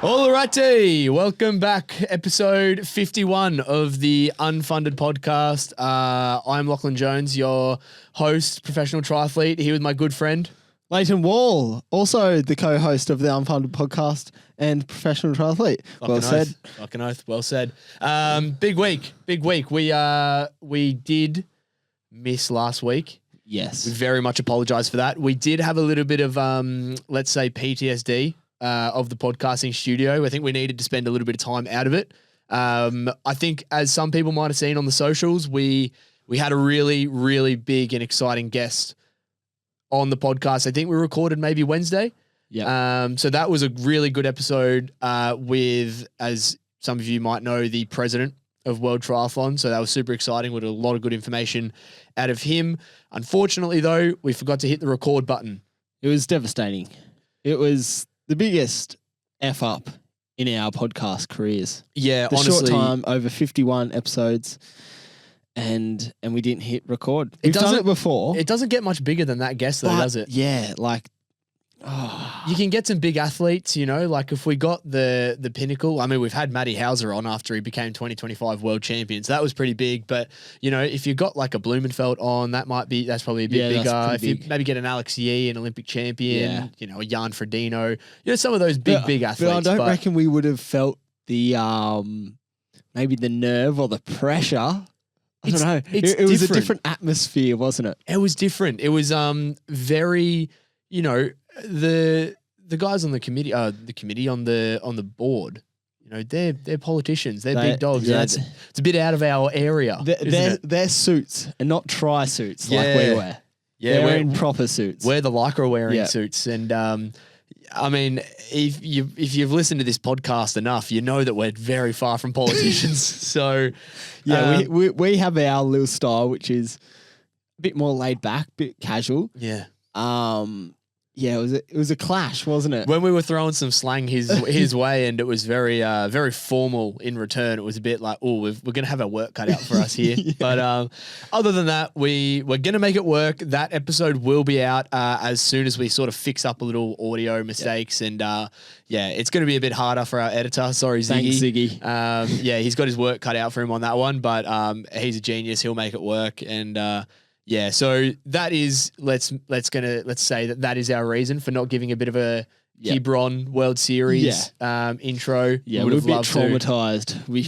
Alrighty, welcome back. Episode 51 of the Unfunded Podcast. I'm Lachlan Jones, your host, professional triathlete, here with my good friend Lleyton Wall, also the co-host of the Unfunded Podcast and professional triathlete. Fucking oath. Well said. Big week. We did miss last week. Yes. We very much apologise for that. We did have a little bit of, let's say, PTSD of the podcasting studio. I think we needed to spend a little bit of time out of it. I think, as some people might have seen on the socials, we had a really, really big and exciting guest on the podcast. I think we recorded maybe Wednesday. Yeah. So that was a really good episode with, as some of you might know, the President of World Triathlon. So that was super exciting. We had a lot of good information out of him. Unfortunately, though, we forgot to hit the record button. It was devastating. It was the biggest F up in our podcast careers. Yeah, the honestly. short time, over 51 episodes, and we didn't hit record. We've done it before. It doesn't get much bigger than that guest, though, does it? Yeah, you can get some big athletes, like if we got the pinnacle. I mean, we've had Matty Hauser on after he became 2025 world champion. So that was pretty big. But, if you got like a Blumenfeld on, that's probably a bit bigger. If you maybe get an Alex Yee, an Olympic champion, a Jan Frodeno, some of those big athletes. But I don't reckon we would have felt the, maybe the nerve or the pressure. I don't know. It was a different atmosphere, wasn't it? It was different. It was very, the guys on the committee, on the board, they're politicians, they're big dogs. Yeah, it's a bit out of our area. They're suits and not tri-suits like we wear. Yeah, we're in proper suits. We're the Lycra wearing suits, and I mean, if you've listened to this podcast enough, you know that we're very far from politicians. So we have our little style, which is a bit more laid back, bit casual. Yeah. It was a clash, wasn't it? When we were throwing some slang his way, and it was very very formal in return. It was a bit like, we're going to have our work cut out for us here. Yeah. But other than that, we're going to make it work. That episode will be out as soon as we sort of fix up a little audio mistakes, and it's going to be a bit harder for our editor. Sorry, Ziggy. Thanks, Ziggy. He's got his work cut out for him on that one, but he's a genius. He'll make it work, and. So that is let's say that is our reason for not giving a bit of a Hebron World Series intro. Yeah, we were a bit traumatized. We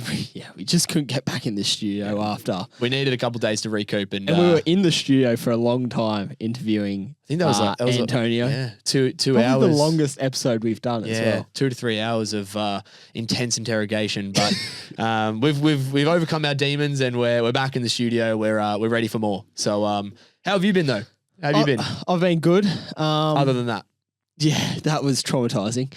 just couldn't get back in the studio after. We needed a couple of days to recoup, and we were in the studio for a long time interviewing. I think that was Antonio. 2 Probably hours. The longest episode we've done as well. 2 to 3 hours of intense interrogation, but we've overcome our demons, and we're back in the studio. We're ready for more. So how have you been though? How have you been? I've been good. Other than that. Yeah, that was traumatizing.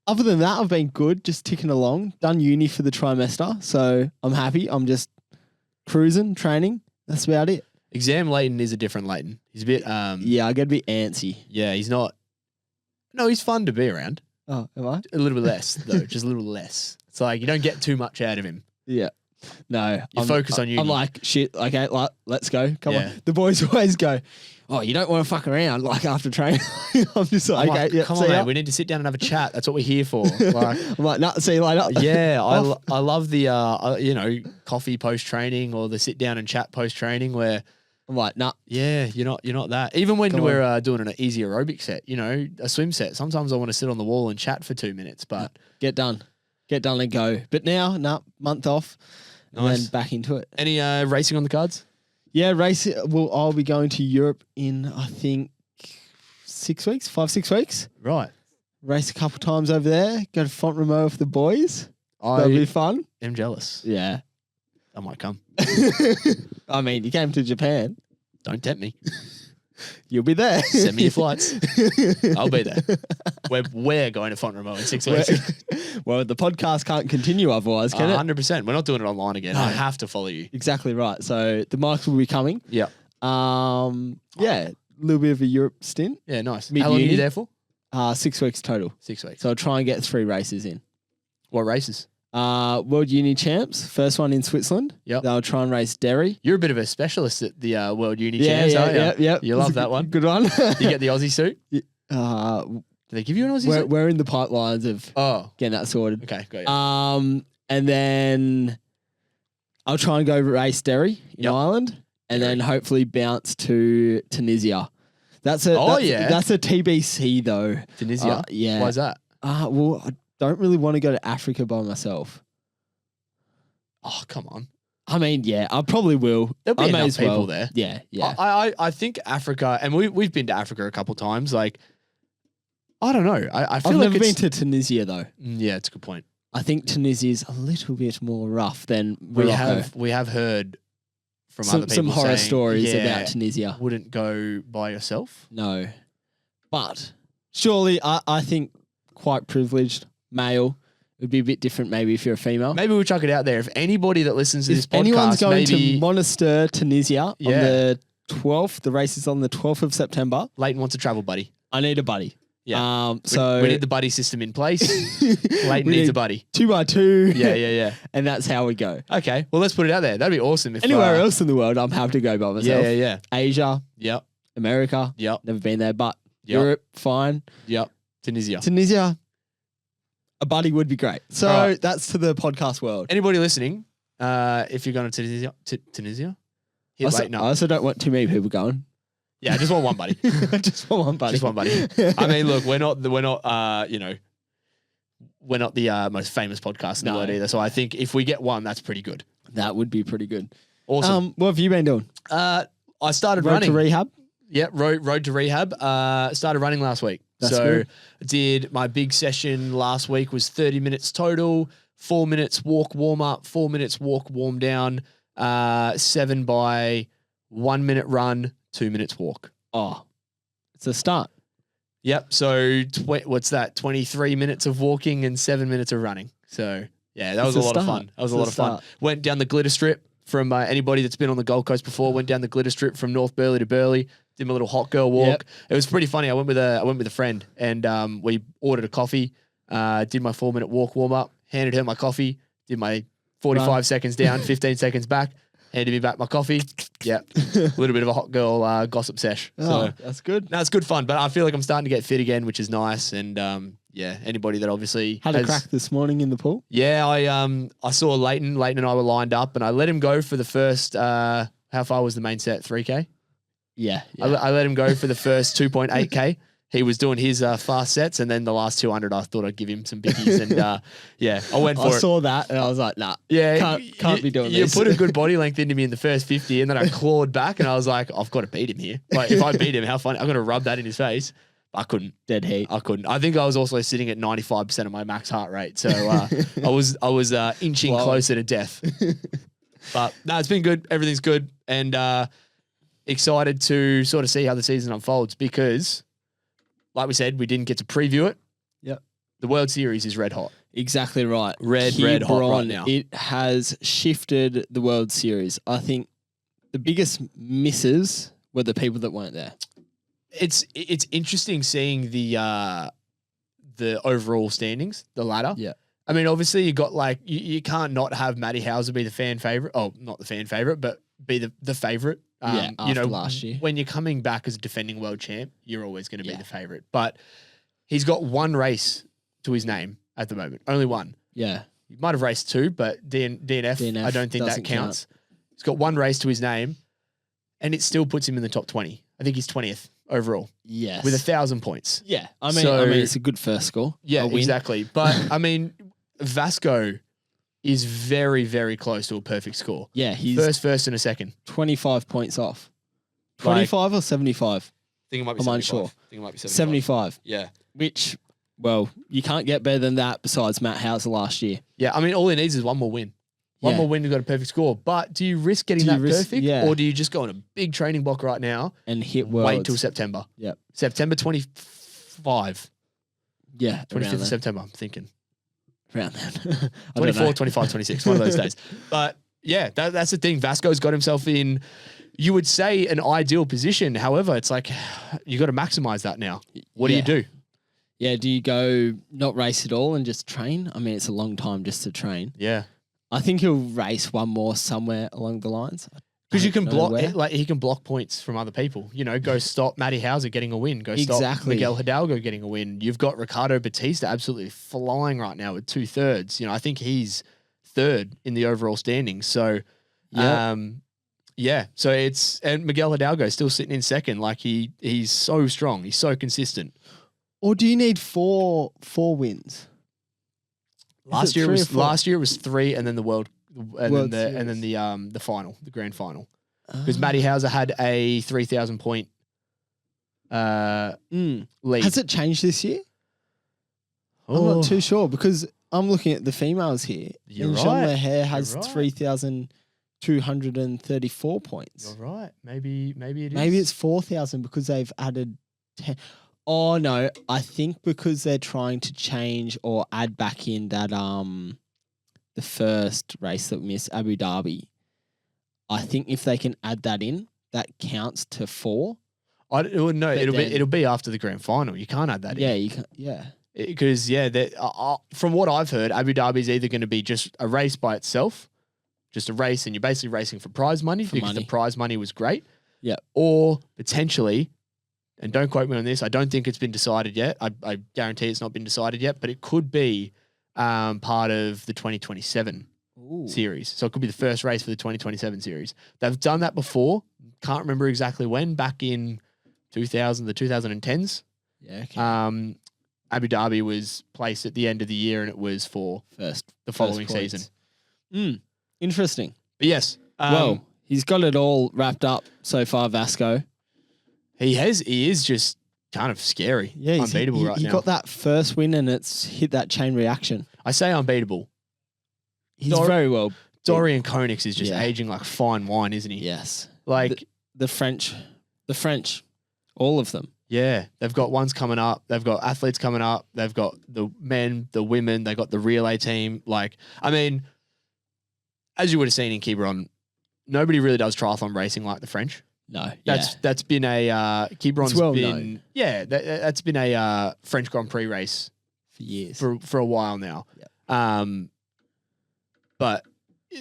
Other than that, I've been good, just ticking along. Done uni for the trimester, so I'm happy. I'm just cruising, training. That's about it. Exam Lleyton is a different Lleyton. He's a bit... I get a bit antsy. Yeah, he's not... No, he's fun to be around. Oh, am I? A little bit less, though. Just a little less. It's like you don't get too much out of him. Yeah. No. You focus on uni. I'm like, shit, okay, let's go. Come on. The boys always go, oh, you don't want to fuck around after training. I'm just like, okay, come on, mate. We need to sit down and have a chat. That's what we're here for. I'm like, no, see you later. Yeah, I love the coffee post training or the sit down and chat post training where I'm like, nah. Yeah, you're not that. Even when we're doing an easy aerobic set, a swim set. Sometimes I want to sit on the wall and chat for 2 minutes, but get done and go. But now, month off. Nice. And then back into it. Any racing on the cards? Yeah, racing. Well, I'll be going to Europe in, I think, 6 weeks. Right. Race a couple times over there. Go to Font Romeu with the boys. That'll be fun. I'm jealous. Yeah. I might come. I mean, you came to Japan. Don't tempt me. You'll be there. Send me your flights. I'll be there. We're going to Font Romeu in 6 weeks. Well, the podcast can't continue otherwise, can it? 100%. We're not doing it online again. No. I have to follow you. Exactly right. So the mics will be coming. Yeah. A little bit of a Europe stint. Yeah, nice. Mid-uni. How long are you there for? 6 weeks total. 6 weeks. So I'll try and get 3 races in. What races? World Uni Champs, first one in Switzerland. Yep. They'll try and race Derry. You're a bit of a specialist at the World Uni Champs, aren't you? Yeah. You love that one. Good one. You get the Aussie suit? Do they give you an Aussie suit? We're in the pipelines of getting that sorted. Okay, got you. And then I'll try and go race Derry in Ireland, and then hopefully bounce to Tunisia. That's a TBC though. Tunisia? Yeah. Why is that? Well, I don't really want to go to Africa by myself. Oh, come on. I mean, yeah, I probably will. There'll be enough people there. Yeah. I think Africa, and we've been to Africa a couple times. Like, I don't know. I feel I've never been to Tunisia though. Yeah, it's a good point. I think Tunisia is a little bit more rough than Morocco. We have heard from other people some horror saying, stories about Tunisia. Wouldn't go by yourself. No, but surely I think quite privileged male. It would be a bit different maybe if you're a female. Maybe we'll chuck it out there. If anybody that listens to this podcast, anyone's going to Monastir, Tunisia on the 12th, the race is on the 12th of September. Lleyton wants a travel buddy. I need a buddy. Yeah. So we need the buddy system in place. Lleyton needs a buddy. 2x2. Yeah. And that's how we go. Okay. Well, let's put it out there. That'd be awesome. If anywhere else in the world, I'm happy to go by myself. Yeah. Asia. Yep. America. Yep. Never been there, but Europe, fine. Yep. Tunisia. A buddy would be great. So that's to the podcast world. Anybody listening, if you're going to Tunisia, hit Lleyton up. I also don't want too many people going. Yeah, I just want one buddy. Just want one buddy. I mean, look, we're not the most famous podcast in the world either. So I think if we get one, that's pretty good. That would be pretty good. Awesome. What have you been doing? I started Road running. to rehab? Yeah, road to rehab. Started running last week. That's so good. I did my big session last week was 30 minutes total, 4 minutes walk warm up, 4 minutes walk warm down, 7 by 1 minute run, 2 minutes walk. Oh, it's a start. Yep. So what's that? 23 minutes of walking and 7 minutes of running. So yeah, that was a lot of fun. That was a lot of fun. Went down the glitter strip from anybody that's been on the Gold Coast before. Went down the glitter strip from North Burleigh to Burleigh. Did my little hot girl walk. Yep. It was pretty funny. I went with a friend and we ordered a coffee. Did my 4 minute walk warm up. Handed her my coffee. Did my 45 seconds down, 15 seconds back. Handed me back my coffee. Yeah. A little bit of a hot girl gossip sesh. So that's good. No, it's good fun. But I feel like I'm starting to get fit again, which is nice. And anybody that obviously had a crack this morning in the pool. Yeah, I saw Lleyton. Lleyton and I were lined up, and I let him go for the first. How far was the main set? 3K. Yeah. I let him go for the first 2.8K. He was doing his fast sets, and then the last 200, I thought I'd give him some biggies, and I went for it. I saw that, and I was like, nah, can't be doing this. You put a good body length into me in the first 50, and then I clawed back, and I was like, I've got to beat him here. Like, if I beat him, how funny. I'm going to rub that in his face. I couldn't. Dead heat. I couldn't. I think I was also sitting at 95% of my max heart rate, so I was inching closer to death. But no, it's been good. Everything's good, and excited to sort of see how the season unfolds because, like we said, we didn't get to preview it. Yep. The World Series is red hot. Exactly right. Red hot right now. It has shifted the World Series. I think the biggest misses were the people that weren't there. It's interesting seeing the overall standings, the ladder. Yeah. I mean, obviously you got like you can't not have Matty Hauser be the fan favorite. Oh, not the fan favorite, but be the favorite. After last year. When you're coming back as a defending world champ, you're always going to be the favorite. But he's got one race to his name at the moment. Only one. Yeah. He might have raced two, but DNF I don't think that counts. He's got one race to his name, and it still puts him in the top 20. I think he's 20th overall. Yes. With 1,000 points. Yeah. I mean, it's a good first score. Yeah, exactly. But I mean, Vasco is very, very close to a perfect score. Yeah, he's first and a second. 25 points off. 25 or 75? I think it might be 75. I'm unsure. I think it might be 75. Yeah. Which, well, you can't get better than that besides Matt Hauser last year. Yeah, I mean, all he needs is one more win. One more win to got a perfect score. But do you risk getting that perfect? Yeah. Or do you just go on a big training block right now and hit worlds? Wait till September. Yep. September 25. Yeah. 25th of September, I'm thinking. Around then. 24, 25, 26, one of those days. But yeah, that's the thing. Vasco's got himself in, you would say, an ideal position. However, it's like, you got to maximize that now. What do you do? Yeah, do you go not race at all and just train? I mean, it's a long time just to train. Yeah. I think he'll race one more somewhere along the lines. Because you can block, like he can block points from other people. You know, go stop Matty Hauser getting a win. Go stop Miguel Hidalgo getting a win. You've got Ricardo Batista absolutely flying right now with 2/3. You know, I think he's third in the overall standings. So, yeah. So and Miguel Hidalgo is still sitting in second. Like he's so strong. He's so consistent. Or do you need four wins? Last year it was 3, and then the the final, the grand final, because Matty Hauser had a 3,000 point lead. Has it changed this year? I'm not too sure because I'm looking at the females here. You're right. Jean Leher has 3,234 points. You're right. Maybe it is. Maybe it's 4,000 because they've added 10. Oh no, I think because they're trying to change or add back in that the first race that we missed, Abu Dhabi. I think if they can add that in, that counts to 4. No, it'll be after the grand final. You can't add that in. Yeah, you can. Yeah, because from what I've heard, Abu Dhabi is either going to be just a race by itself, just a race, and you're basically racing for prize money because the prize money was great. Yeah, or potentially. And don't quote me on this. I don't think it's been decided yet. I guarantee it's not been decided yet, but it could be part of the 2027 series. So it could be the first race for the 2027 series. They've done that before. Can't remember exactly when. Back in the 2010s. Yeah. Okay. Abu Dhabi was placed at the end of the year, and it was for the following season. Interesting. But yes. Well, he's got it all wrapped up so far, Vasco. He is just kind of scary. Yeah, unbeatable right now. He got that first win and it's hit that chain reaction. I say unbeatable. He's very well. Dorian Coninx is just aging like fine wine, isn't he? Yes. Like the French, all of them. Yeah, they've got ones coming up. They've got athletes coming up. They've got the men, the women. They got the relay team. Like, I mean, as you would have seen in Quiberon, nobody really does triathlon racing like the French. No, that's been a Quiberon's well been known. That's been a French Grand Prix race for years, for a while now. Yep. But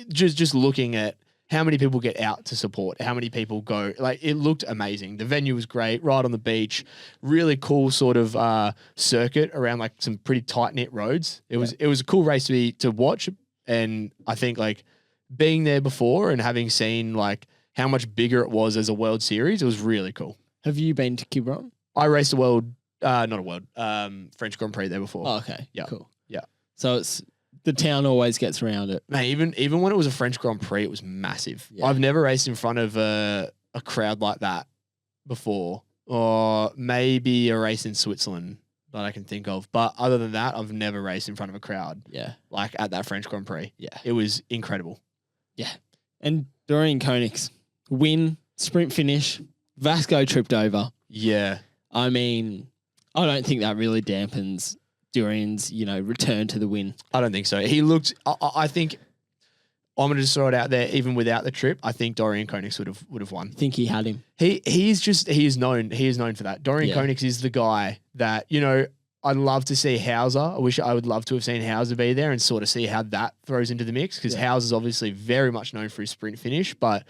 just looking at how many people get out to support, how many people go, like it looked amazing. The venue was great, right on the beach, really cool sort of circuit around like some pretty tight knit roads. It was a cool race to watch, and I think like being there before and having seen like how much bigger it was as a World Series, it was really cool. Have you been to Quiberon? I raced French Grand Prix there before. Oh, okay. Yeah. Cool. Yeah. So it's the town always gets around it. Man, even when it was a French Grand Prix, it was massive. Yeah. I've never raced in front of a crowd like that before, or maybe a race in Switzerland that I can think of. But other than that, I've never raced in front of a crowd. Yeah. Like at that French Grand Prix. Yeah. It was incredible. Yeah. And Dorian Coninx, win, sprint finish, Vasco tripped over. Yeah. I mean, I don't think that really dampens Dorian's, return to the win. I don't think so. He looked, I think, I'm going to just throw it out there, even without the trip, I think Dorian Coninx would have won. I think he had him. He is known for that. Dorian Coninx is the guy that, I'd love to see Hauser. I would love to have seen Hauser be there and sort of see how that throws into the mix, because Hauser's obviously very much known for his sprint finish. But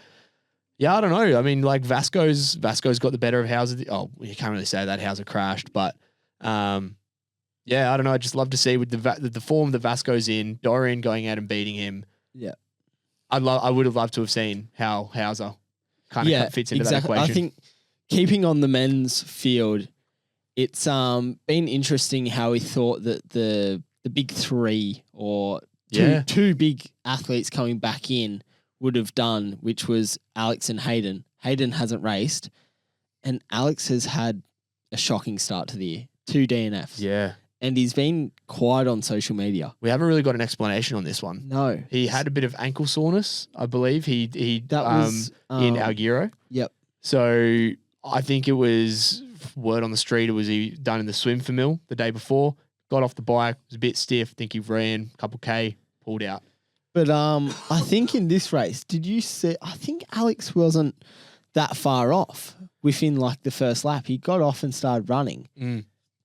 yeah, I don't know. I mean, like Vasco's got the better of Hauser. Oh, you can't really say that Hauser crashed, but yeah, I don't know. I'd just love to see with the form that Vasco's in, Dorian going out and beating him. Yeah, I would have loved to have seen how Hauser kind of fits into that equation. I think keeping on the men's field, it's been interesting how he thought that the big three or two big athletes coming back in would have done, which was Alex and Hayden. Hayden hasn't raced, and Alex has had a shocking start to the year. 2 DNFs. Yeah. And he's been quiet on social media. We haven't really got an explanation on this one. No. He had a bit of ankle soreness, I believe. That was in Alguero. Yep. So I think it was word on the street. It was he done in the swim for Mill the day before. Got off the bike, was a bit stiff. I think he ran a couple K, pulled out. But I think in this race, did you see? I think Alex wasn't that far off within like the first lap. He got off and started running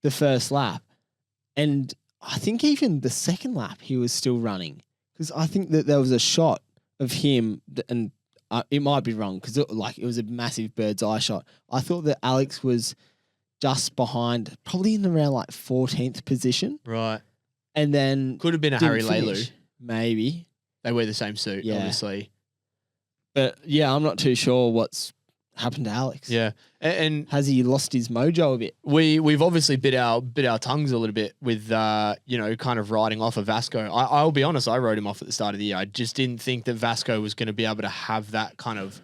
the first lap. And I think even the second lap he was still running, because I think that there was a shot of him, and it might be wrong because it was a massive bird's eye shot. I thought that Alex was just behind, probably in around like 14th position. Right. And then Could have been a Harry Leilu. Maybe. They wear the same suit, obviously. But yeah, I'm not too sure what's happened to Alex. Yeah. And has he lost his mojo a bit? We've obviously bit our tongues a little bit with kind of riding off of Vasco. I'll be honest, I rode him off at the start of the year. I just didn't think that Vasco was going to be able to have that kind of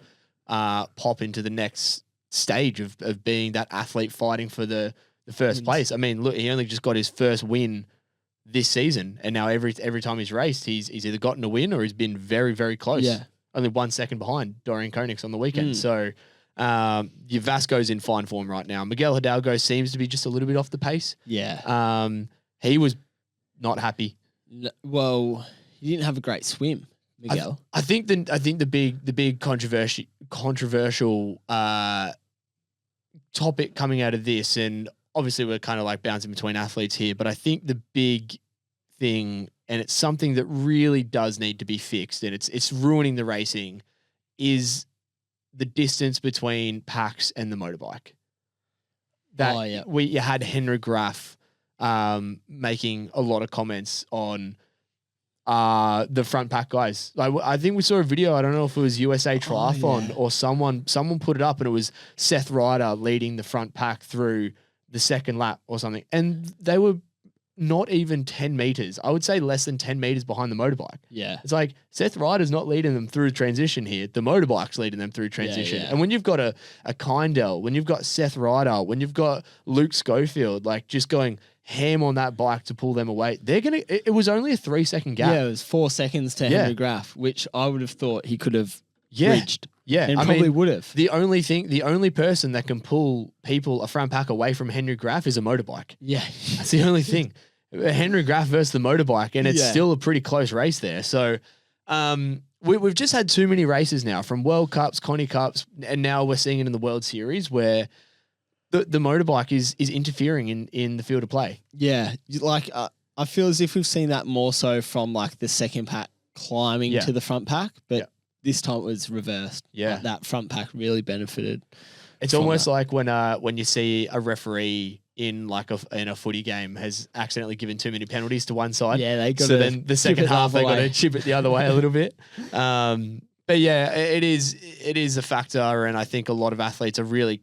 pop into the next stage of being that athlete fighting for the first place. I mean, look, he only just got his first win this season, and now every time he's raced, he's either gotten a win or he's been very, very close. Yeah. Only 1 second behind Dorian Coninx on the weekend. So your Vasco's in fine form right now. Miguel Hidalgo seems to be just a little bit off the pace. Yeah. He was not happy. Well, he didn't have a great swim, Miguel. I think the big controversial topic coming out of this, and obviously we're kind of like bouncing between athletes here, but I think the big thing, and it's something that really does need to be fixed, and it's ruining the racing, is the distance between packs and the motorbike. You had Henry Graff making a lot of comments on the front pack guys. Like, I think we saw a video, I don't know if it was USA Triathlon or someone put it up, and it was Seth Ryder leading the front pack through the second lap or something. And they were not even 10 meters. I would say less than 10 meters behind the motorbike. Yeah. It's like Seth Ryder's not leading them through transition here. The motorbike's leading them through transition. Yeah. And when you've got a Kindell, when you've got Seth Ryder, when you've got Luke Schofield, like just going ham on that bike to pull them away, it was only a 3 second gap. Yeah, it was 4 seconds to Henry Graff, which I would have thought he could have reached. Yeah, and probably would have. The only person that can pull a front pack away from Henry Graff is a motorbike. Yeah. That's the only thing. Henry Graff versus the motorbike, and it's still a pretty close race there. So we've just had too many races now, from World Cups, Connie Cups, and now we're seeing it in the World Series where the motorbike is interfering in the field of play. Yeah, like I feel as if we've seen that more so from like the second pack climbing to the front pack, but this time it was reversed. Yeah, like that front pack really benefited. It's almost like when you see a referee in a footy game has accidentally given too many penalties to one side. Yeah, they got so then the second half they got to chip it the other way a little bit. But yeah, it is a factor, and I think a lot of athletes are really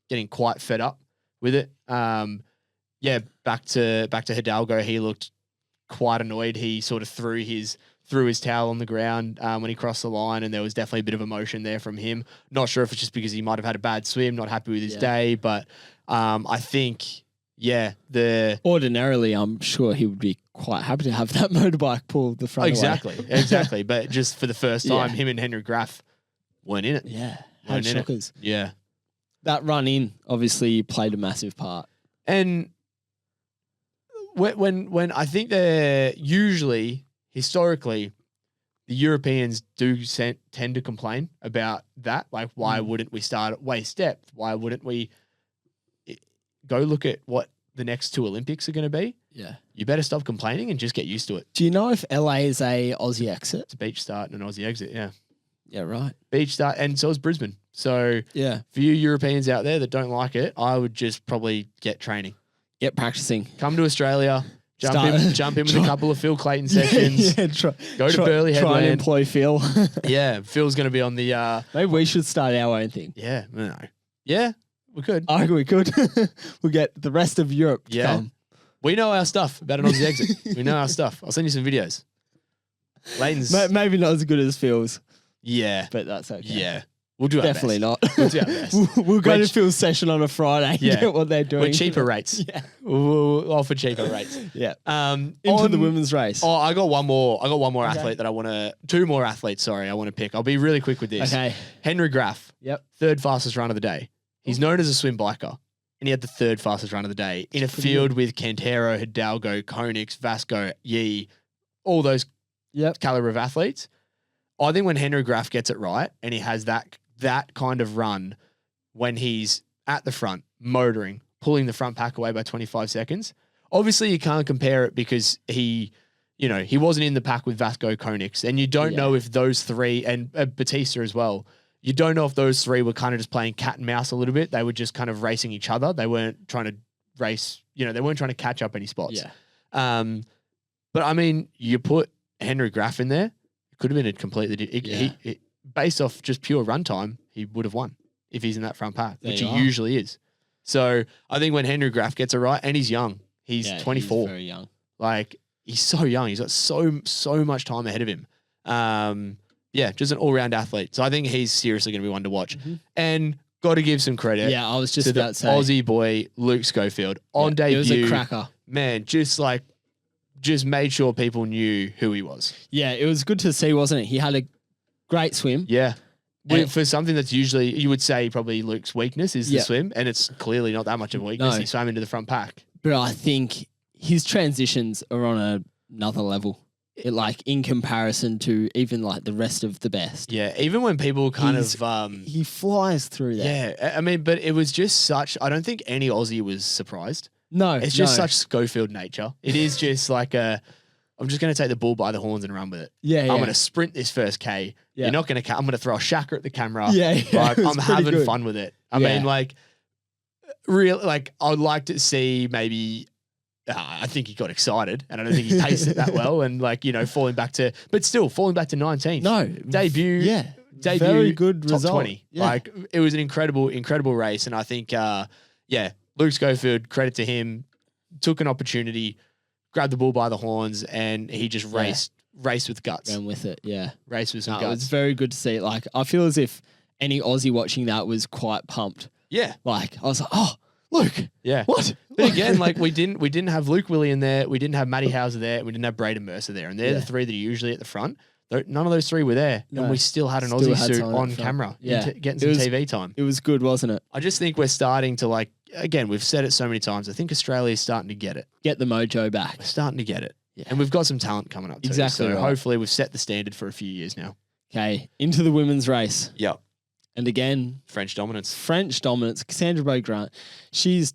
getting quite fed up with it. Back to Hidalgo, he looked quite annoyed. He sort of threw his towel on the ground when he crossed the line, and there was definitely a bit of emotion there from him. Not sure if it's just because he might have had a bad swim, not happy with his day, but I think, ordinarily, I'm sure he would be quite happy to have that motorbike pull the front away. Exactly. But just for the first time, him and Henry Graff weren't in it. Yeah, had shockers. Yeah. That run in obviously played a massive part. And when I think they're usually, historically, the Europeans do tend to complain about that. Like, why wouldn't we start at waist depth? Why wouldn't we go look at what the next two Olympics are going to be? Yeah. You better stop complaining and just get used to it. Do you know if LA is a Aussie exit? It's a beach start and an Aussie exit, yeah. Yeah, right. Beach start, and so is Brisbane. So for you Europeans out there that don't like it, I would just probably get training. Get practicing. Come to Australia. Jump in with a couple of Phil Clayton sessions. Go to Burleigh Headland. Try and employ Phil. Yeah, Phil's going to be on the... Maybe we should start our own thing. Yeah, no. Yeah, we could. I reckon we could. We'll get the rest of Europe to come. We know our stuff about an Aussie exit. We know our stuff. I'll send you some videos. Leighton's... Maybe not as good as Phil's. Yeah. But that's okay. Yeah. We'll do our Definitely best. not. We'll do our best. We'll go to Phil's session on a Friday and get what they're doing. We're cheaper rates. Yeah. We'll offer cheaper rates. Yeah. Into the women's race. Oh, I got one more athlete that I want to... Two more athletes, sorry, I want to pick. I'll be really quick with this. Okay. Henry Graff. Yep. Third fastest run of the day. He's known as a swim biker, and he had the third fastest run of the day in a field with Cantero, Hidalgo, Coninx, Vasco, Ye, all those caliber of athletes. I think when Henry Graff gets it right and he has that kind of run when he's at the front, motoring, pulling the front pack away by 25 seconds, obviously you can't compare it because he he wasn't in the pack with Vasco Vilaça, and you don't know if those three, and Batista as well, you don't know if those three were kind of just playing cat and mouse a little bit. They were just kind of racing each other. They weren't trying to race, they weren't trying to catch up any spots. Yeah. But I mean, you put Henry Graff in there, it could have been a completely, based off just pure runtime, he would have won if he's in that front pack, which he usually is. So I think when Henry Graff gets it right, and he's young, he's 24. He's very young. Like, he's so young. He's got so much time ahead of him. Just an all-round athlete. So I think he's seriously going to be one to watch. Mm-hmm. And got to give some credit. Yeah, I was just to about to say. Aussie boy, Luke Schofield, on debut. It was a cracker. Man, just made sure people knew who he was. Yeah, it was good to see, wasn't it? He had a great swim. Yeah. For something that's usually, you would say probably Luke's weakness is the swim, and it's clearly not that much of a weakness. No. He swam into the front pack. But I think his transitions are on another level. In comparison to even the rest of the best. Yeah, even when people he flies through that. Yeah, I mean, but it was just such, I don't think any Aussie was surprised. No. It's just such Schofield nature. It is just I'm just going to take the bull by the horns and run with it. Yeah, I'm going to sprint this first K. Yeah. You're not going to, I'm going to throw a shacker at the camera. Yeah. I'm having fun with it. I mean, I would like to see maybe, I think he got excited, and I don't think he paced it that well, and falling back to 19th. No. Debut. Yeah. Debut. Very good top result. 20. Yeah. It was an incredible race, and I think, Luke Schofield, credit to him, took an opportunity, grabbed the bull by the horns, and he just raced with guts. Ran with it, yeah. Raced with some guts. It was very good to see. I feel as if any Aussie watching that was quite pumped. Yeah. I was like, oh, Luke. Yeah. What? But again, we didn't have Luke Willie in there. We didn't have Matty Hauser there. We didn't have Braden Mercer there. And they're the three that are usually at the front. None of those three were there. No. And we still had an Aussie suit on camera. Yeah. Getting some TV time. It was good, wasn't it? I just think we're starting to again, we've said it so many times. I think Australia is starting to get it. Get the mojo back. We're starting to get it. Yeah. And we've got some talent coming up too. Exactly. So hopefully we've set the standard for a few years now. Okay. Into the women's race. Yep. And again, French dominance. Cassandra Beaugrand. She's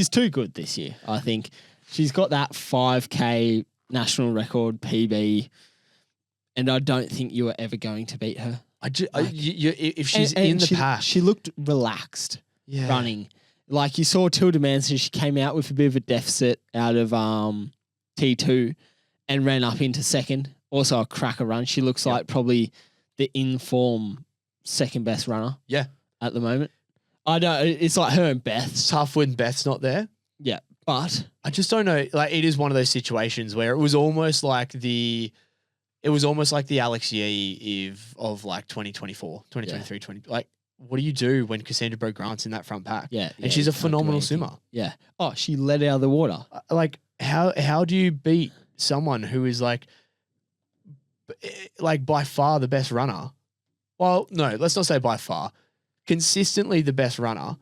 too good this year, I think. She's got that 5K national record PB, and I don't think you are ever going to beat her. If she's in the pack. She looked relaxed running. You saw Tilda Manson, she came out with a bit of a deficit out of T2 and ran up into second. Also a cracker run. She looks like probably the in-form second best runner at the moment. I know, it's like her and Beth. It's tough when Beth's not there. Yeah, but I just don't know. It is one of those situations where it was almost like the Alex Yee Eve of 2024, 2023, 20. What do you do when Cassandra Beaugrand's in that front pack? Yeah. And she's a phenomenal swimmer. Yeah. Oh, she led out of the water. How do you beat someone who is by far the best runner? Well, no, let's not say by far. Consistently the best runner,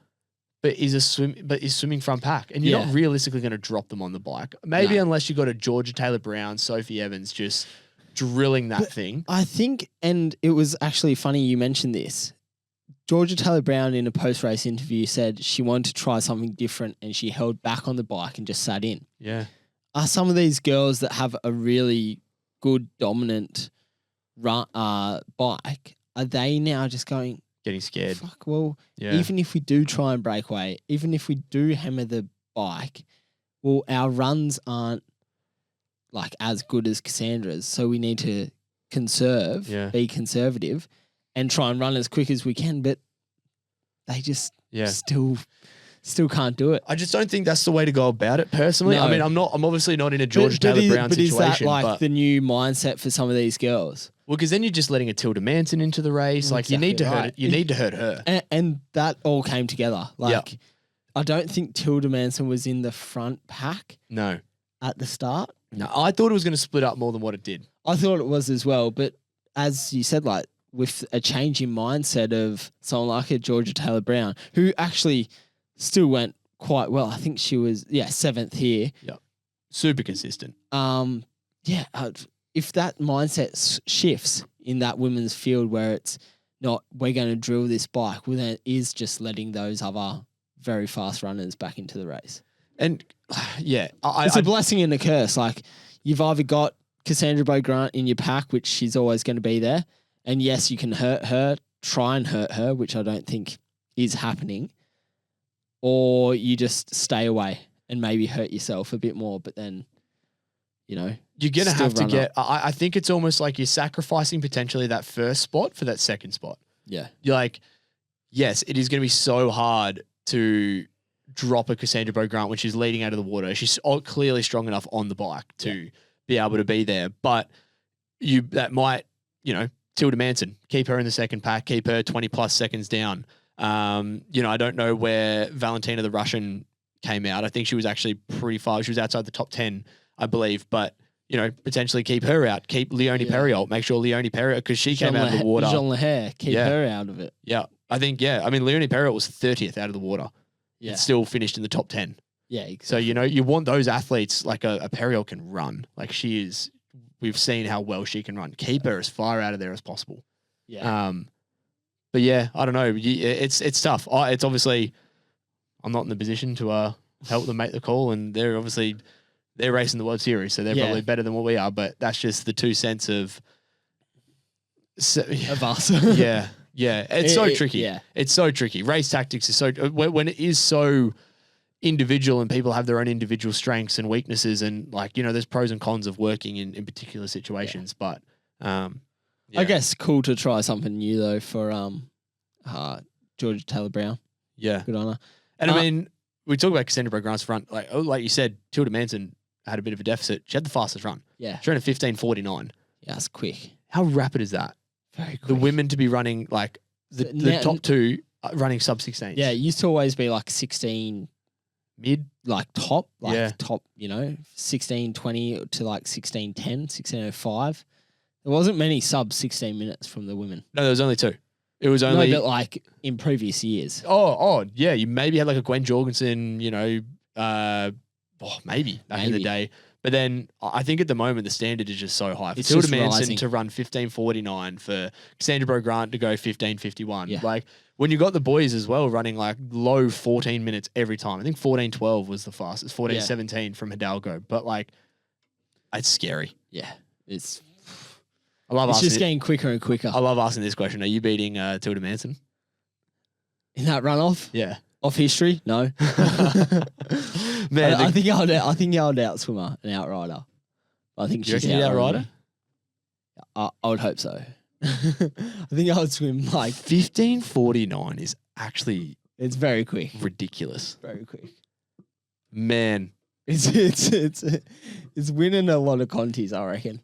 but is swimming front pack, and you're not realistically going to drop them on the bike. Maybe unless you got a Georgia Taylor Brown, Sophie Evans just drilling that thing. I think, and it was actually funny you mentioned this. Georgia Taylor Brown in a post-race interview said she wanted to try something different, and she held back on the bike and just sat in. Yeah, are some of these girls that have a really good dominant bike? Are they now just getting scared? Fuck, well, even if we do try and break away, even if we do hammer the bike, well, our runs aren't as good as Cassandra's, so we need to be conservative, and try and run as quick as we can, but they just still can't do it. I just don't think that's the way to go about it, personally. No. I mean, I'm obviously not in a Georgia Taylor Brown situation. But is that the new mindset for some of these girls? Well, because then you're just letting a Tilda Manson into the race. Exactly, you need to hurt it. You need to hurt her. And that all came together. I don't think Tilda Manson was in the front pack. No. At the start. No, I thought it was going to split up more than what it did. I thought it was as well, but as you said, with a change in mindset of someone like a Georgia Taylor Brown, who actually still went quite well. I think she was, 7th here. Yeah. Super consistent. If that mindset shifts in that women's field where it's not, we're going to drill this bike, well, then it is just letting those other very fast runners back into the race. And, it's a blessing and a curse. you've either got Cassandra Beaugrant in your pack, which she's always going to be there. And yes, you can try and hurt her, which I don't think is happening. Or you just stay away and maybe hurt yourself a bit more, but then, you're going to have to get, I think it's almost like you're sacrificing potentially that first spot for that second spot. Yeah. You're like, yes, it is going to be so hard to drop a Cassandra Beaugrant when she's leading out of the water. She's clearly strong enough on the bike to be able to be there, but that might, Tilda Manson, keep her in the second pack, keep her 20 plus seconds down. I don't know where Valentina the Russian came out. I think she was actually pretty far. She was outside the top 10, I believe, but potentially keep her out. Keep Leonie Perriot. Make sure Leonie Perriot, because she came out of the water. Jean Leher, keep her out of it. Yeah. I think, Leonie Perriot was 30th out of the water. Yeah. And still finished in the top 10. Yeah. Exactly. So, you want those athletes, like a Perriot can run. Like she is, we've seen how well she can run. Keep her as far out of there as possible. Yeah. But yeah, I don't know. It's tough. It's obviously, I'm not in the position to help them make the call, and they're racing the World Series, so they're probably better than what we are. But that's just the 2 cents of us. Yeah. It's so tricky. Yeah. It's so tricky. Race tactics is so when it is so individual and people have their own individual strengths and weaknesses, and there's pros and cons of working in particular situations. Yeah. But I guess cool to try something new though for Georgia Taylor Brown. Yeah, good on her. And we talk about Cassandra Beaugrant's front. Like you said, Tilda Manson had a bit of a deficit. She had the fastest run. Yeah, she ran a 15:49. Yeah, that's quick. How rapid is that? Very quick. The women to be running like the top 2 running sub 16. Yeah, it used to always be like 16 mid, like top, top. 16:20 to like 16:10, 16:05. There wasn't many sub 16 minutes from the women. No, there was only 2. It was only... No, but like in previous years. Oh, yeah. You maybe had like a Gwen Jorgensen, maybe back in the day. But then I think at the moment the standard is just so high. For Tilda Manson to run 15:49, for Cassandra Beaugrant to go 15:51. Yeah. Like when you got the boys as well running like low 14 minutes every time. I think 14:12 was the fastest, 14:17 from Hidalgo. But like, it's scary. Yeah, it's just getting quicker and quicker. I love asking this question. Are you beating Tilda Manson? In that runoff? Yeah. Off history? No. Man, I think I'll outswim her, an outrider. I think she's an outrider. I would hope so. I think I would swim like 15:49 is actually it's very quick, ridiculous, very quick. Man, it's winning a lot of contis, I reckon.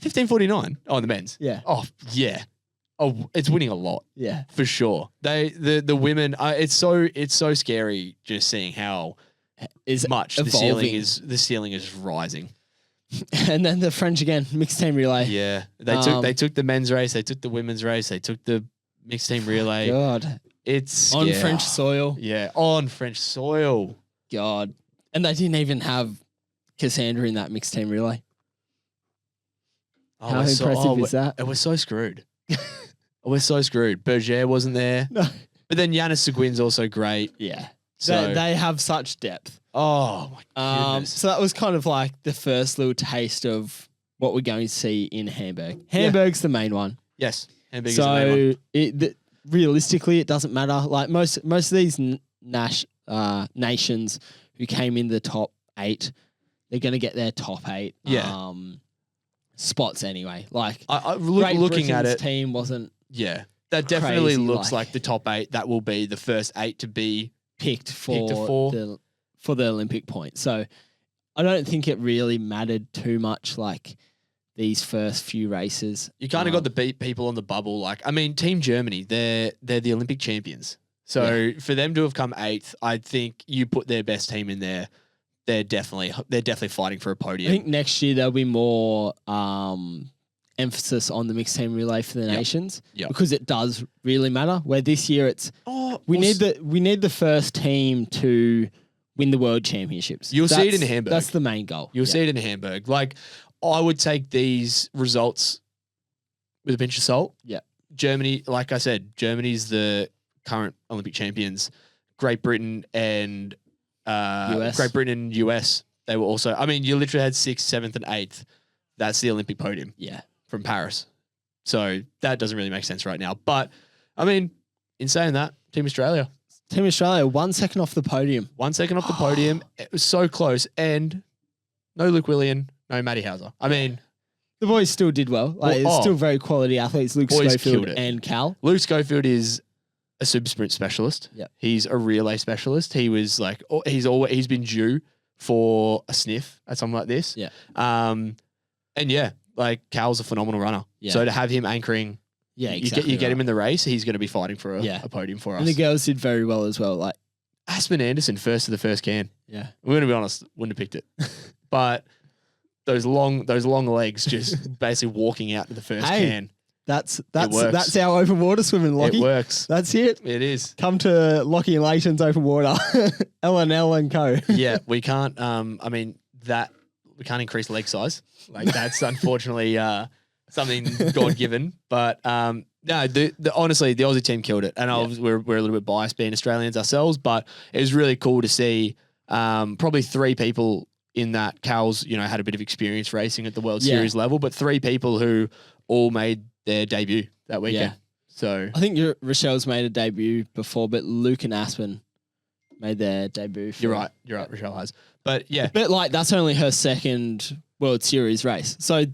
15:49 on the men's. Yeah. Oh yeah. Oh, it's winning a lot. Yeah, for sure. The women. It's so scary just seeing how much evolving. the ceiling is rising. And then the French again, mixed team relay. Yeah, they took the men's race, they took the women's race, they took the mixed team relay. God, it's on French soil. Yeah, on French soil. God, and they didn't even have Cassandra in that mixed team relay. How impressive is that? We're so screwed. We're so screwed. Berger wasn't there. No. But then Yanis Seguin's also great. Yeah. So they have such depth. Oh, my goodness. So that was kind of like the first little taste of what we're going to see in Hamburg. Hamburg's the main one. Yes. Hamburg is the main one. Realistically, it doesn't matter. Like most of these nations who came in the top 8, they're going to get their top 8 spots anyway. Like looking at it, team wasn't. Yeah, that definitely crazy, looks like the top 8. That will be the first 8 to be picked for the Olympic point. So I don't think it really mattered too much. Like these first few races, you kind of got to beat people on the bubble. Like Team Germany, they're the Olympic champions. So for them to have come 8th, I think you put their best team in there. They're definitely fighting for a podium. I think next year there'll be more emphasis on the mixed team relay for the nations because it does really matter. Where this year it's we need the first team to win the world championships. You'll see it in Hamburg. That's the main goal. You'll see it in Hamburg. Like I would take these results with a pinch of salt. Yeah, Germany, like I said, Germany's the current Olympic champions. Great Britain and US. they were also, I mean, you literally had 6th, 7th, and 8th. That's the Olympic podium from Paris. So that doesn't really make sense right now. But, I mean, in saying that, Team Australia. Team Australia, 1 second off the podium. 1 second off the podium. It was so close. And no Luke Willian, no Matty Hauser. I mean, the boys still did well. It's still very quality athletes. Luke Schofield and Cal. Luke Schofield is a super sprint specialist. Yep. He's a relay specialist. He was like, he's been due for a sniff at something like this. Yeah. And yeah, like Cal's a phenomenal runner. Yeah. So to have him anchoring, exactly. You get him in the race, he's going to be fighting for a podium for us. And the girls did very well as well. Like Aspen Anderson, first to the first can. Yeah. I'm going to be honest, wouldn't have picked it. But those long legs just basically walking out to the first can. That's our open water swimming, Lockie. It works. That's it. It is. Come to Lockie and Lleyton's open water. L&L and Co. Yeah, we can't we can't increase leg size. Like that's unfortunately something God given. But no, honestly, the Aussie team killed it. And we're a little bit biased being Australians ourselves, but it was really cool to see probably 3 people in that. Cal's, had a bit of experience racing at the World Series level, but 3 people who all made their debut that weekend. Yeah. So I think Rochelle's made a debut before, but Luke and Aspen made their debut. You're right. Rochelle has. But yeah. But like that's only her 2nd World Series race. So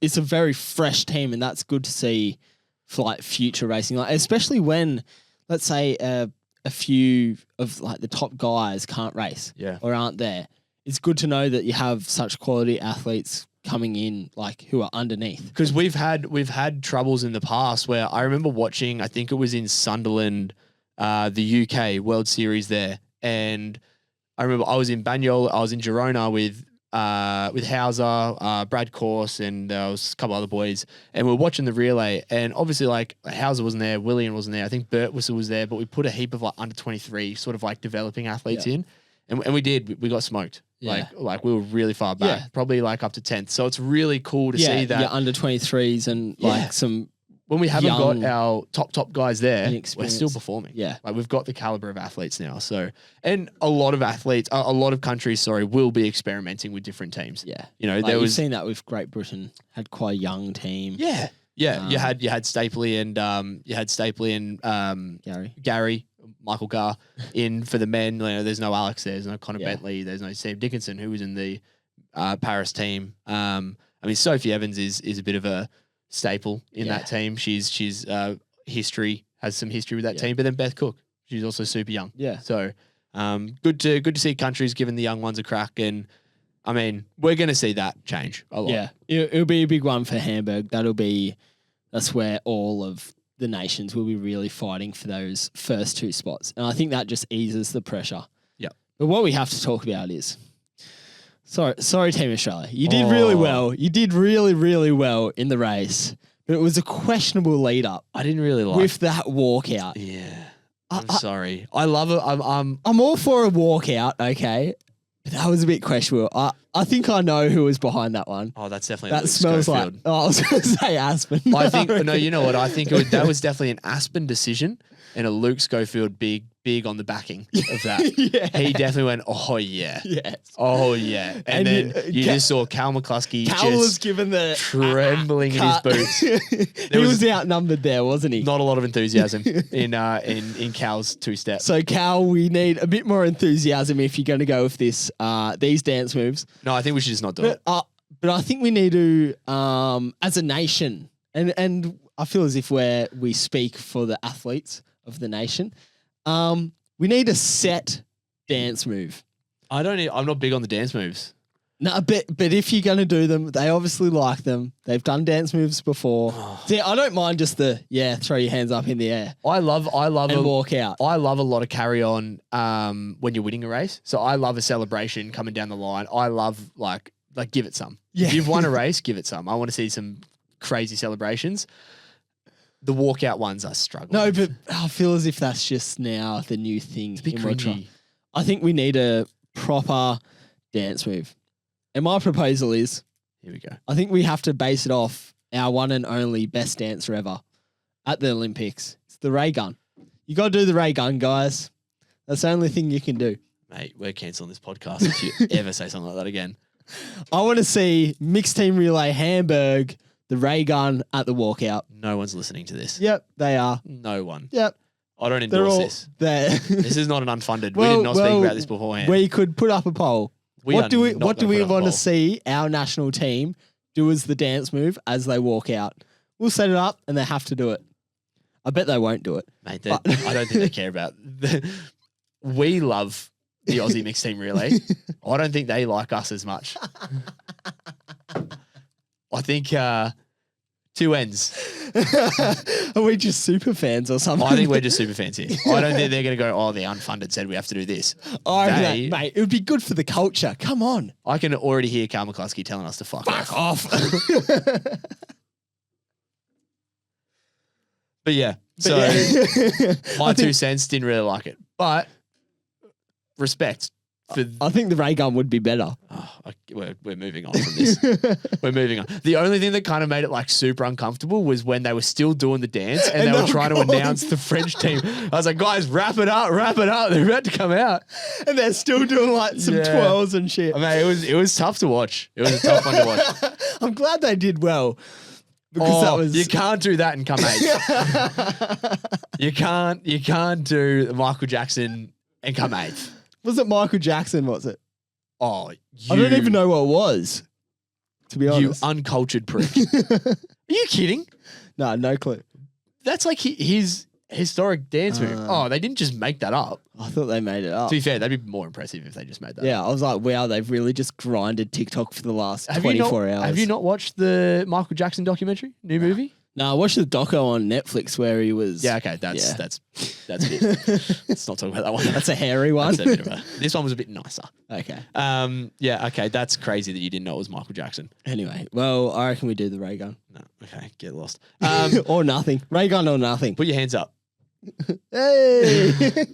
it's a very fresh team, and that's good to see for like future racing. Like especially when, let's say, a few of like the top guys can't race or aren't there. It's good to know that you have such quality athletes coming in, like who are underneath. Because we've had troubles in the past where I remember watching, I think it was in Sunderland, the UK World Series there, and I remember I was in Banyola, I was in Girona with Hauser, Brad Course, and there was a couple other boys, and we were watching the relay, and obviously like Hauser wasn't there, William wasn't there, I think Bert was there, but we put a heap of like under 23 sort of like developing athletes in, and we got smoked. Yeah. Like we were really far back, probably like up to 10th. So it's really cool to see that. Yeah, under 23s and like some. When we haven't got our top guys there, we're still performing. Yeah. Like we've got the caliber of athletes now. So, and a lot of athletes, a lot of countries, will be experimenting with different teams. Yeah. You've seen that with Great Britain, had quite a young team. Yeah. Yeah. You had Stapley and Gary. Michael Garr in for the men. There's no Alex there's no Connor Bentley, there's no Sam Dickinson who was in the Paris team. I mean, Sophie Evans is a bit of a staple in that team. She's has some history with that team. But then Beth Cook, she's also super young. Yeah. So good to see countries giving the young ones a crack. And I mean, we're going to see that change a lot. Yeah, it'll be a big one for Hamburg. That's where all of the nations will be really fighting for those first 2 spots. And I think that just eases the pressure. Yeah. But what we have to talk about is, sorry Team Australia. You did really well. You did really, really well in the race. But it was a questionable lead up. I didn't really like with that walkout. Yeah. I'm sorry. I love it. I'm all for a walkout, okay? But that was a bit questionable. I think I know who was behind that one. Oh, that's definitely that Luke smells Schofield. like. Oh, I was going to say Aspen. I think no. You know what? I think that was definitely an Aspen decision and a Luke Schofield big on the backing of that. He definitely went, oh yeah, oh yeah, and then you just saw Cal McCluskey. Cal was given the trembling in his boots. He was outnumbered there, wasn't he? Not a lot of enthusiasm in Cal's 2-step. So Cal, we need a bit more enthusiasm if you're going to go with this these dance moves. No, I think we should just not do it. But I think we need to, as a nation, and I feel as if we speak for the athletes of the nation. We need a set dance move. I'm not big on the dance moves. No, but if you're going to do them, they obviously like them. They've done dance moves before. See, I don't mind just the throw your hands up in the air. I love and walk out. I love a lot of carry on when you're winning a race. So I love a celebration coming down the line. I love like give it some. Yeah. If you've won a race, give it some. I want to see some crazy celebrations. The walkout ones are struggling. No, but I feel as if that's just now the new thing. It's a bit cringy. I think we need a proper dance move. And my proposal is, here we go. I think we have to base it off our one and only best dancer ever at the Olympics. It's the ray gun. You got to do the ray gun, guys. That's the only thing you can do. Mate, we're cancelling this podcast if you ever say something like that again. I want to see mixed team relay Hamburg, the ray gun at the walkout. No one's listening to this. Yep, they are. No one. Yep. I don't They're endorse all this. there. This is not an unfunded. We did not speak about this beforehand. We could put up a poll. What do we want to see? see our national team do as the dance move as they walk out? We'll set it up and they have to do it. I bet they won't do it. Mate, I don't think they care about. We love the Aussie mixed team relay. I don't think they like us as much. I think two ends. Are we just super fans or something? I think we're just super fans here. I don't think they're going to go, oh, the unfunded said we have to do this. Mate, it would be good for the culture. Come on. I can already hear Carl McCluskey telling us to fuck off. But yeah, my 2 cents, didn't really like it. But respect for. I think the ray gun would be better. We're moving on from this. We're moving on. The only thing that kind of made it like super uncomfortable was when they were still doing the dance and they were trying to announce the French team. I was like, guys, wrap it up. They're about to come out. And they're still doing like some twirls and shit. I mean, it was tough to watch. It was a tough one to watch. I'm glad they did well. Because you can't do that and come 8th. You can't do Michael Jackson and come 8th. Was it Michael Jackson, was it? Oh, I don't even know what it was, to be honest. You uncultured prick. Are you kidding? No clue. That's like his historic dance move. Oh, they didn't just make that up. I thought they made it up. To be fair, that'd be more impressive if they just made that up. Yeah, I was like, wow, they've really just grinded TikTok for the last 24 hours. Have you not watched the Michael Jackson documentary, new movie? No, I watched the doco on Netflix where he was... Yeah, okay, that's it. Let's not talk about that one. That's a hairy one. This one was a bit nicer. Okay. Yeah, okay, that's crazy that you didn't know it was Michael Jackson. Anyway, well, I reckon we do the ray gun. No, okay, get lost. Or nothing. Ray gun or nothing. Put your hands up. Hey!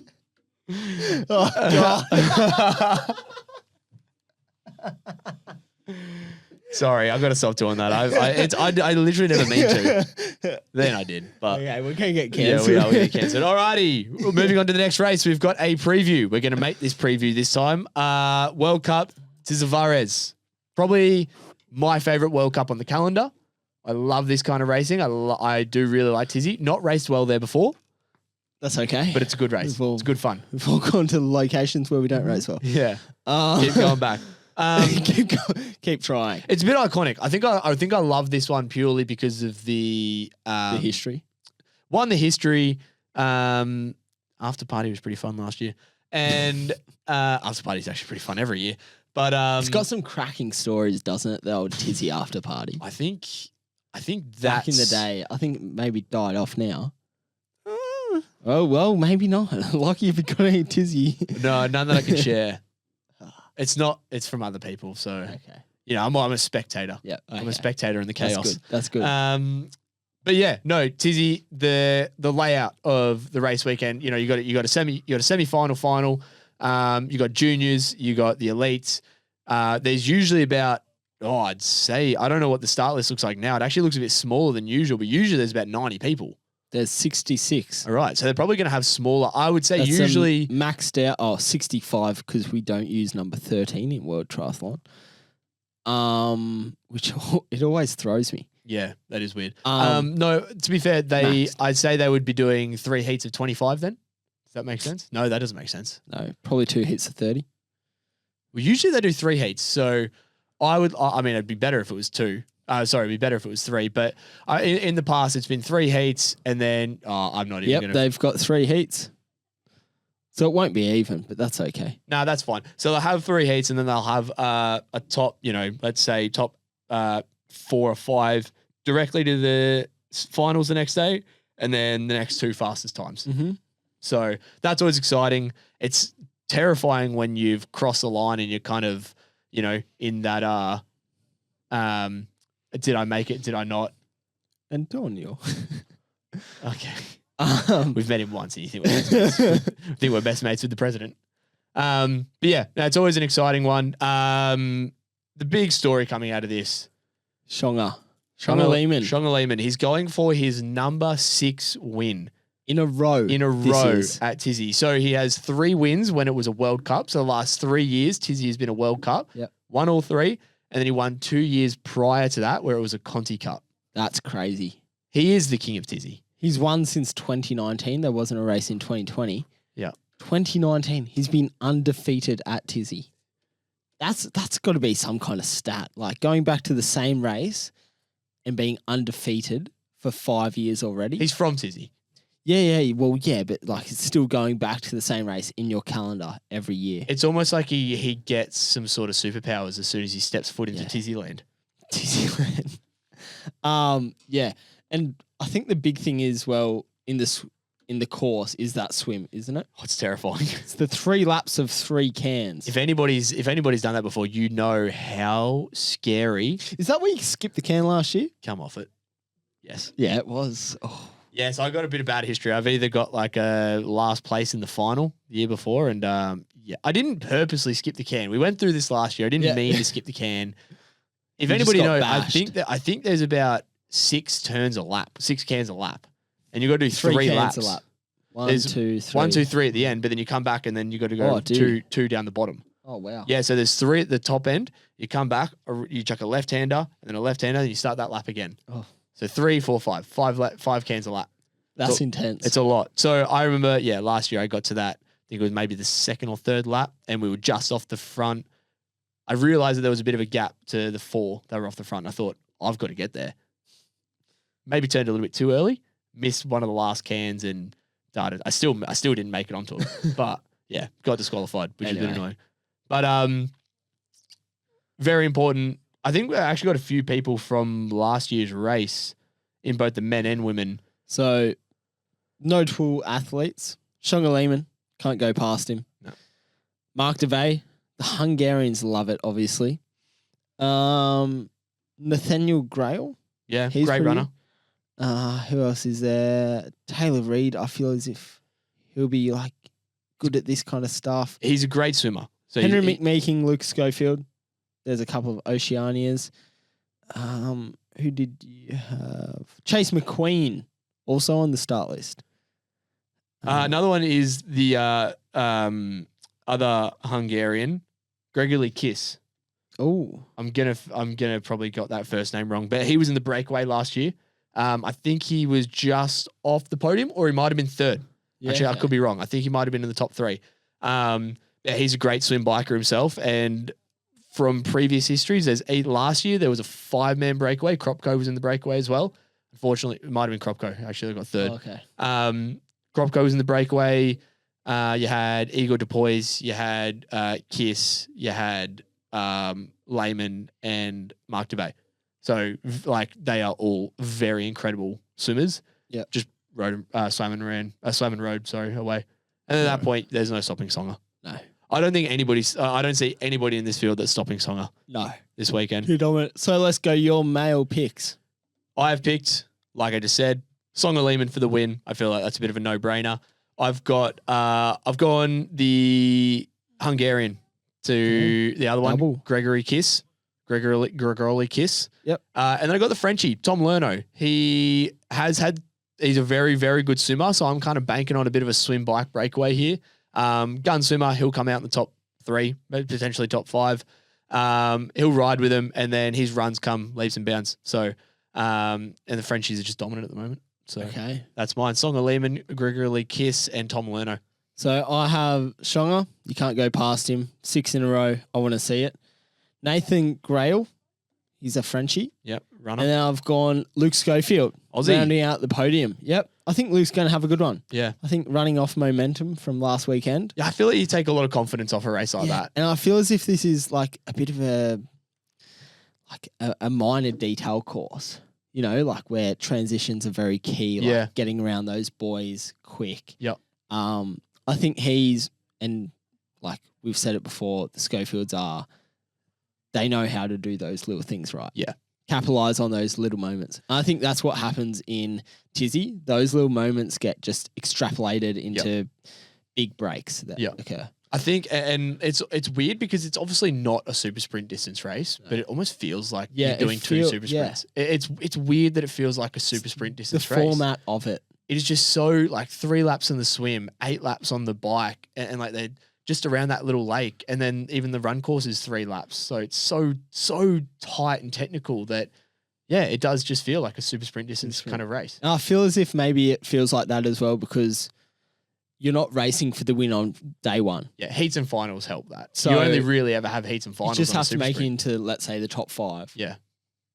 Oh, God. Sorry, I've got to stop doing that. I literally never mean to. Then I did, but okay, we're gonna get cancelled. Yeah, we get cancelled. Alrighty, we're moving on to the next race. We've got a preview. We're going to make this preview this time. World Cup, Tiszaujvaros. Probably my favorite World Cup on the calendar. I love this kind of racing. I do really like Tizzy. Not raced well there before. That's okay. But it's a good race. It's good fun. We've all gone to locations where we don't race well. Yeah. Keep going back. Keep trying. It's a bit iconic. I think I love this one purely because of the history. One, the history. After party was pretty fun last year, and after party is actually pretty fun every year. But it's got some cracking stories, doesn't it? The old Tizzy after party. I think that's back in the day. I think maybe died off now. Oh well, maybe not. Lucky if it got any Tizzy. No, none that I can share. It's not. It's from other people. So okay. You know, I'm a spectator. Yeah, okay. I'm a spectator in the chaos. That's good. But yeah, no, Tizzy. The layout of the race weekend. You know, you got a semi-final, final. You got juniors. You got the elites. There's usually about. I'd say I don't know what the start list looks like now. It actually looks a bit smaller than usual, but usually there's about 90 people. There's 66. All right. So they're probably going to have smaller. I would say usually maxed out. Oh, 65 because we don't use number 13 in World Triathlon. Which it always throws me. Yeah, that is weird. No, to be fair, I'd say they would be doing 3 heats of 25 then. Does that make sense? No, that doesn't make sense. No, probably 2 heats of 30. Well, usually they do 3 heats. So I mean, it'd be better if it was 2. Sorry, it'd be better if it was 3. But in the past, it's been 3 heats, and then I'm not even. Yep, they've got 3 heats, so it won't be even, but that's okay. No, that's fine. So they'll have 3 heats, and then they'll have a top, let's say top 4 or 5 directly to the finals the next day, and then the next 2 fastest times. Mm-hmm. So that's always exciting. It's terrifying when you've crossed the line and you're kind of, in that did I make it? Did I not? Antonio. Okay. We've met him once and you think we're best mates with the president. But yeah, it's always an exciting one. The big story coming out of this. Shonga Lehmann. Shonga Lehmann. He's going for his number 6 win In a row. At Tisza. So he has 3 wins when it was a World Cup. So the last 3 years, Tisza has been a World Cup. Yep. Won all 3. And then he won 2 years prior to that where it was a Conti Cup. That's crazy. He is the king of Tisza. He's won since 2019. There wasn't a race in 2020. Yeah. 2019. He's been undefeated at Tisza. That's got to be some kind of stat. Like going back to the same race and being undefeated for 5 years already. He's from Tisza. Yeah. Well, yeah, but like it's still going back to the same race in your calendar every year. It's almost like he gets some sort of superpowers as soon as he steps foot into Tisza land. Tisza land. Yeah. And I think the big thing is, well, in the course is that swim, isn't it? Oh, it's terrifying. It's the 3 laps of 3 cans. If anybody's done that before, you know how scary. Is that where you skipped the can last year? Come off it. Yes. Yeah, it was. Oh. Yeah, so I got a bit of bad history. I've either got like a last place in the final the year before, and I didn't purposely skip the can. We went through this last year. I didn't mean to skip the can. If You anybody just got knows, bashed. I think there's about 6 cans a lap, and you got to do 3 laps. A lap. There's 1, 2, 3. 1, 2, 3 at the end, but then you come back and then you got to go two down the bottom. Oh wow. Yeah, so there's 3 at the top end. You come back, you chuck a left-hander, and then a left-hander, and you start that lap again. Oh. So 3, 4, 5. 5 cans a lap. That's intense. It's a lot. So I remember, last year I got to that. I think it was maybe the 2nd or 3rd lap, and we were just off the front. I realized that there was a bit of a gap to the 4 that were off the front. I thought, I've got to get there. Maybe turned a little bit too early, missed one of the last cans and darted. I still didn't make it onto it. But yeah, got disqualified, which is a bit annoying. But very important. I think we actually got a few people from last year's race in both the men and women. So notable athletes. Simon Lehmann, can't go past him. No. Mark DeVay, the Hungarians love it, obviously. Nathaniel Grail. Yeah, He's great runner. Who else is there? Taylor Reid. I feel as if he'll be like good at this kind of stuff. He's a great swimmer. So Henry McMeeking, Luke Schofield. There's a couple of Oceanias. Who did you have? Chase McQueen, also on the start list. Another one is the other Hungarian, Gregory Kiss. Oh, I'm gonna probably got that first name wrong, but he was in the breakaway last year. I think he was just off the podium, or he might have been 3rd. Actually, I could be wrong. I think he might have been in the top 3. He's a great swim biker himself, and from previous histories, last year there was a 5-man breakaway. Kropko was in the breakaway as well. Unfortunately, it might have been Kropko. Actually, they got 3rd. Oh, okay. Kropko was in the breakaway. You had Igor Depois, you had Kiss, you had Lehmann and Mark DeVay. So they are all very incredible swimmers. Yeah. Just rode Simon rode away. And at that point, there's no stopping Songer. No. I don't see anybody in this field that's stopping Songer. No. This weekend. You're dominant. So let's go your male picks. I have picked, like I just said, Songer Lehmann for the win. I feel like that's a bit of a no-brainer. I've gone the Hungarian to the other one, Double. Gregory Kiss. Gregory Kiss. Yep. And then I got the Frenchie, Tom Lerno. He's a very, very good swimmer, so I'm kind of banking on a bit of a swim bike breakaway here. Gun swimmer, he'll come out in the top 3, maybe potentially top 5. He'll ride with him, and then his runs come leaps and bounds. So, and the Frenchies are just dominant at the moment. So that's mine. Songer Lehmann, Gregory Kiss, and Tom Lerno. So I have Songer. You can't go past him. 6 in a row. I want to see it. Nathan Grail. He's a Frenchie. Yep, runner. And then I've gone Luke Schofield. Aussie. Rounding out the podium. Yep. I think Luke's going to have a good one. Yeah. I think running off momentum from last weekend. Yeah, I feel like you take a lot of confidence off a race like that. And I feel as if this is like a bit of a minor detail course. You know, like where transitions are very key, like getting around those boys quick. Yep. I think and like we've said it before, the Schofields they know how to do those little things right. Yeah. Capitalize on those little moments. And I think that's what happens in Tisza. Those little moments get just extrapolated into big breaks that occur. I think, and it's weird because it's obviously not a super sprint distance race, but it almost feels like you're doing 2 super sprints. It's weird that it feels like a super sprint distance race. The format of it. it is just so like 3 laps on the swim, 8 laps on the bike, and like they're just around that little lake. And then even the run course is 3 laps. So it's so tight and technical that, yeah, it does just feel like a super sprint distance kind of race. And I feel as if maybe it feels like that as well because you're not racing for the win on day one. Yeah, heats and finals help that. So you only really ever have heats and finals. You just on have to make it sprint. into, let's say, the top 5. Yeah.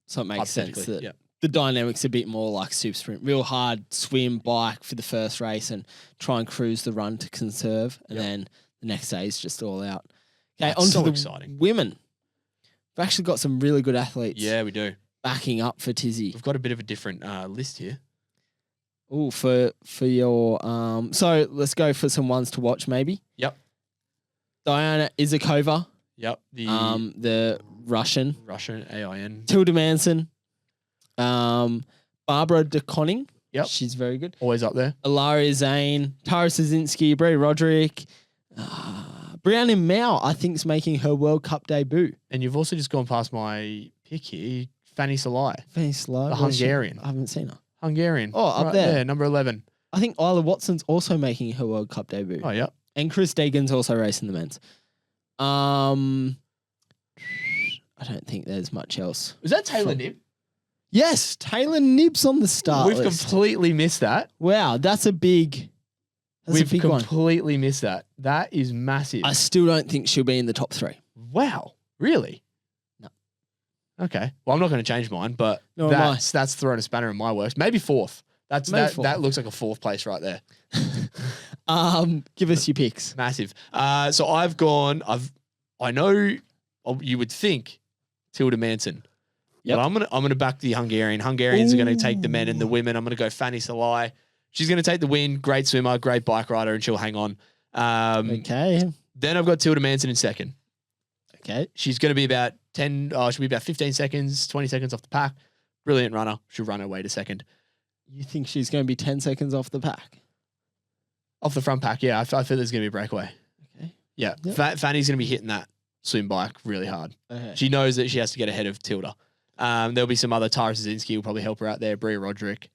So it makes sense that yeah. the dynamics a bit more like super sprint. Real hard swim, bike for the first race and try and cruise the run to conserve. And then the next day is just all out. Okay, on to the exciting. Women. We've actually got some really good athletes. Yeah, we do. Backing up for Tizzy. We've got a bit of a different list here. Oh, for your so let's go for some ones to watch maybe. Yep. Diana Izakova. Yep. The Russian AIN. Tilda Manson. Barbara de Koning. Yep. She's very good. Always up there. Ilaria Zane, Tara Szynski, Brie Roderick, Brianna Mao, I think, is making her World Cup debut. And you've also just gone past my pick here, Fanny Salai. Fanny Salai. The Hungarian. I haven't seen her. Hungarian. Oh, up there. number 11. I think Isla Watson's also making her World Cup debut. Oh, yeah. And Chris Deegan's also racing the men's. I don't think there's much else. Was that Taylor Nib? Yes, Taylor Nib's on the start We've list. completely missed that. Wow, that's a big We've one. completely missed that. That is massive. I still don't think she'll be in the top 3. Wow. Really? No. Okay. Well, I'm not going to change mine, but No, that's throwing a spanner in my works. Maybe 4th. That looks like a 4th place right there. Give us your picks. Massive. So I know you would think Tilda Manson. Yep. But I'm gonna back the Hungarian. Hungarians are going to take the men and the women. I'm going to go Fanny Salai. She's going to take the win. Great swimmer, great bike rider, and she'll hang on. Okay. Then I've got Tilda Manson in second. Okay. She's going to be about 15 seconds, 20 seconds off the pack. Brilliant runner. She'll run her way to second. You think she's going to be 10 seconds off the pack? Off the front pack, yeah. I feel there's going to be a breakaway. Okay. Yeah. Yep. Fanny's going to be hitting that swim bike really hard. Okay. She knows that she has to get ahead of Tilda. There'll be some other. Tara Szynski will probably help her out there. Brie Roderick.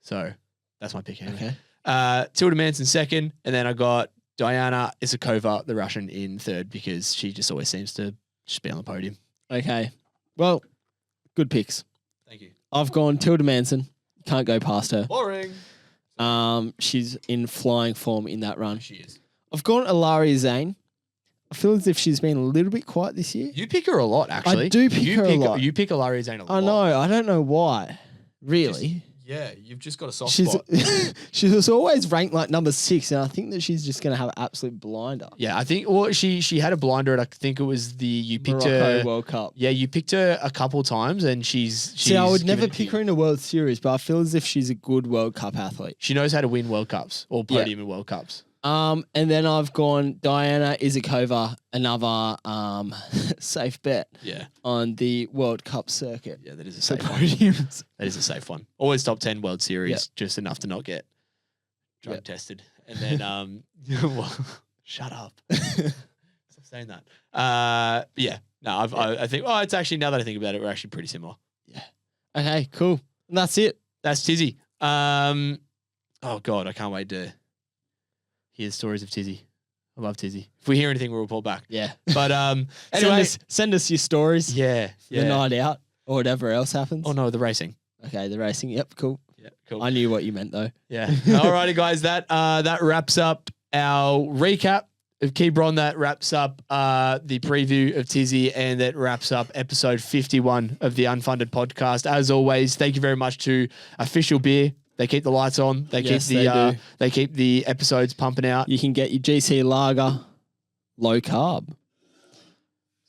So that's my pick. Anyway. Okay. Tilda Manson second. And then I got Diana Isakova, the Russian, in third because she just always seems to just be on the podium. Okay. Well, good picks. Thank you. I've gone Tilda Manson. Can't go past her. Boring. She's in flying form in that run. She is. I've gone Ilaria Zane. I feel as if she's been a little bit quiet this year. You pick her a lot, actually. I do pick her a lot. You pick Ilaria Zane a lot. I know. I don't know why. Really. Yeah, you've just got a soft spot. She was always ranked like number 6, and I think that she's just going to have an absolute blinder. Yeah, I think. Well, she had a blinder at I think it was you picked Morocco her World Cup. Yeah, you picked her a couple times, and she's. See, I would never pick her in a World Series, but I feel as if she's a good World Cup athlete. She knows how to win World Cups or podium in World Cups. And then I've gone Diana Izakova, another safe bet. Yeah. On the World Cup circuit. Yeah, that is a safe one. Podiums. That is a safe one. Always top 10 World Series, just enough to not get drug tested. And then, well, shut up. Stop saying that. Yeah. No, I think. Oh, it's actually now that I think about it, we're actually pretty similar. Yeah. Okay. Cool. And that's it. That's Tizzy. Oh God, I can't wait to hear the stories of Tizzy. I love Tizzy. If we hear anything, we'll report back. Yeah. But anyway, send us your stories. Yeah. The night out or whatever else happens. Oh no, the racing. Okay, the racing. Yep, cool. Yeah, cool. I knew what you meant though. Yeah. Alrighty, guys. That wraps up our recap of Kebron. That wraps up the preview of Tizzy, and that wraps up episode 51 of the Unfunded Podcast. As always, thank you very much to Official Beer. They keep the lights on. They keep the episodes pumping out. You can get your GC lager, low carb.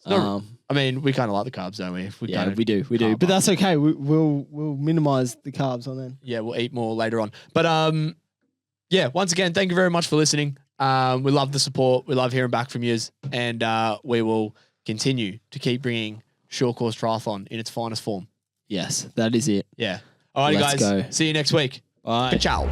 I mean, we kind of like the carbs, don't we? We do. But that's okay. We'll minimize the carbs on then. Yeah, we'll eat more later on. But once again, thank you very much for listening. We love the support. We love hearing back from you, and we will continue to keep bringing short course triathlon in its finest form. Yes, that is it. Yeah. All right, guys. Go. See you next week. Bye. Ciao.